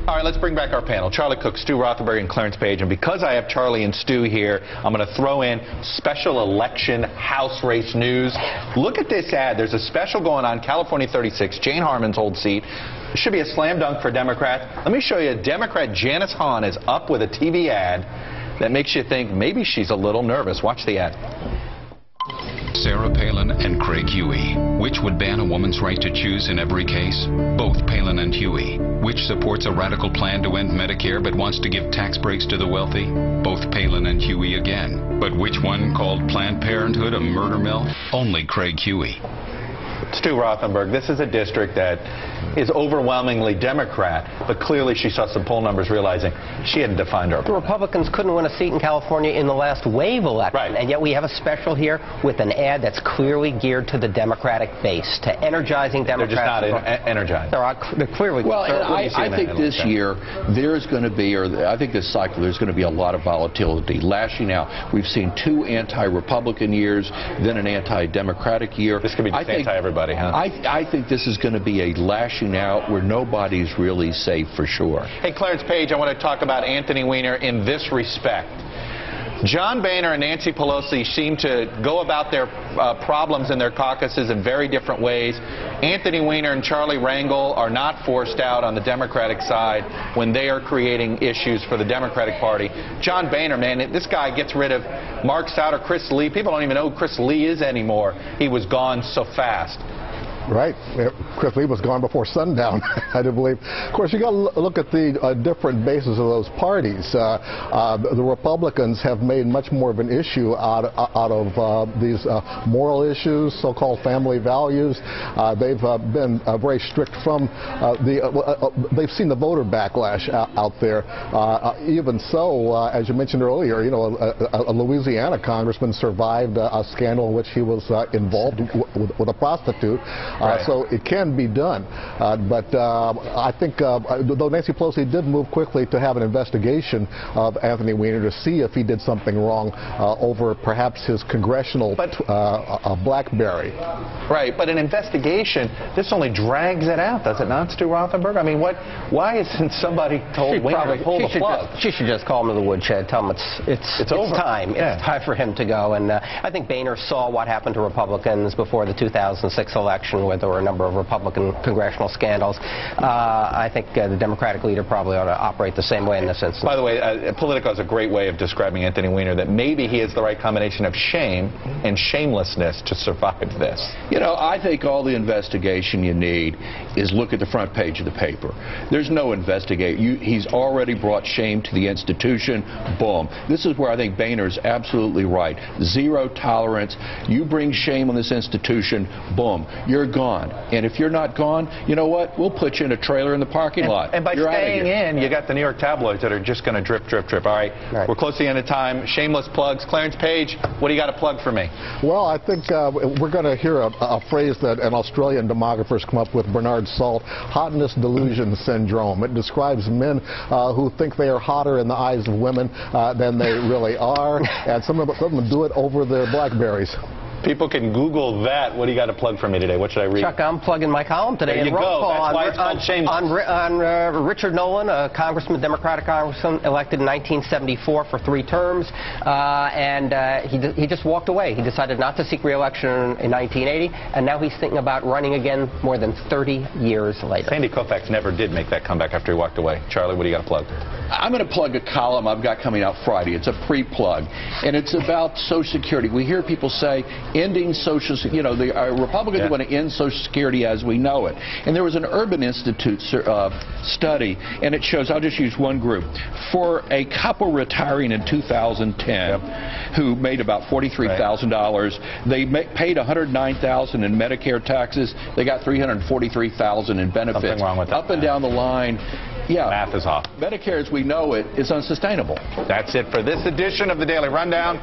All right, let's bring back our panel. Charlie Cook, Stu Rothenberg, and Clarence Page. And because I have Charlie and Stu here, I'm going to throw in special election House race news. Look at this ad. There's a special going on, California 36, Jane Harman's old seat. It should be a slam dunk for Democrats. Let me show you. Democrat Janice Hahn is up with a TV ad that makes you think maybe she's a little nervous. Watch the ad. Sarah Palin and Craig Huey. Which would ban a woman's right to choose in every case? Both Palin and Huey. Which supports a radical plan to end Medicare but wants to give tax breaks to the wealthy? Both Palin and Huey again. But which one called Planned Parenthood a murder mill? Only Craig Huey. Stu Rothenberg, this is a district that is overwhelmingly Democrat, but clearly she saw some poll numbers realizing she hadn't defined her opponent. The Republicans couldn't win a seat in California in the last wave election, right. And yet we have a special here with an ad that's clearly geared to the Democratic base, to energizing Democrats. They're just not energized. They're clearly. Well, I think this year there's going to be, or I think this cycle, there's going to be a lot of volatility. Lashing out. We've seen 2 anti-Republican years, then an anti-Democratic year. This could be just anti-everybody. Huh? I think this is going to be a lashing out where nobody's really safe for sure. Hey, Clarence Page, I want to talk about Anthony Weiner in this respect. John Boehner and Nancy Pelosi seem to go about their problems in their caucuses in very different ways. Anthony Weiner and Charlie Rangel are not forced out on the Democratic side when they are creating issues for the Democratic Party. John Boehner, man, this guy gets rid of Mark Sauter, Chris Lee. People don't even know who Chris Lee is anymore. He was gone so fast. Right. Chris Lee was gone before sundown, I do believe. Of course, you got to look at the different bases of those parties. The Republicans have made much more of an issue out of these moral issues, so-called family values. They've been very strict from they've seen the voter backlash out there. Even so, as you mentioned earlier, you know, a Louisiana congressman survived a scandal in which he was involved with a prostitute. Right. So it can be done. But I think, though Nancy Pelosi did move quickly to have an investigation of Anthony Weiner to see if he did something wrong over perhaps his congressional BlackBerry. Right, but an investigation, this only drags it out, does it not, Stu Rothenberg? I mean, why isn't somebody told Weiner to pull the plug? She should just call him to the woodshed, tell him it's over. Time. Yeah. It's time for him to go. And I think Boehner saw what happened to Republicans before the 2006 election, where there were a number of Republican congressional scandals. I think the Democratic leader probably ought to operate the same way in this instance. By the way, Politico is a great way of describing Anthony Weiner, that maybe he has the right combination of shame and shamelessness to survive this. You know, I think all the investigation you need is look at the front page of the paper. There's no investigation. He's already brought shame to the institution. Boom. This is where I think Boehner's absolutely right. Zero tolerance. You bring shame on this institution, boom, you're gone. And if you're not gone, you know what? We'll put you in a trailer in the parking lot. And by staying in, you got the New York tabloids that are just going to drip, drip, drip. All right, we're close to the end of time. Shameless plugs. Clarence Page, what do you got to plug for me? Well, I think we're going to hear a phrase that an Australian demographer's come up with, Bernard Salt, hotness delusion syndrome. It describes men who think they are hotter in the eyes of women than they really are, and some of them do it over their BlackBerries. People can Google that. What do you got to plug for me today? What should I read? Chuck, I'm plugging my column today in Roll Call on Richard Nolan, a congressman, Democratic congressman, elected in 1974 for 3 terms, and he just walked away. He decided not to seek re-election in 1980, and now he's thinking about running again more than 30 years later. Sandy Koufax never did make that comeback after he walked away. Charlie, what do you got to plug? I'm going to plug a column I've got coming out Friday. It's a pre-plug, and it's about Social Security. We hear people say, ending Social Security, you know, the Republicans want to end Social Security as we know it. And there was an Urban Institute study, and it shows, I'll just use one group, for a couple retiring in 2010 who made about $43,000, they paid $109,000 in Medicare taxes, they got $343,000 in benefits. Something wrong with that. Up and down the line. Yeah, math is off. Medicare, as we know it, is unsustainable. That's it for this edition of the Daily Rundown.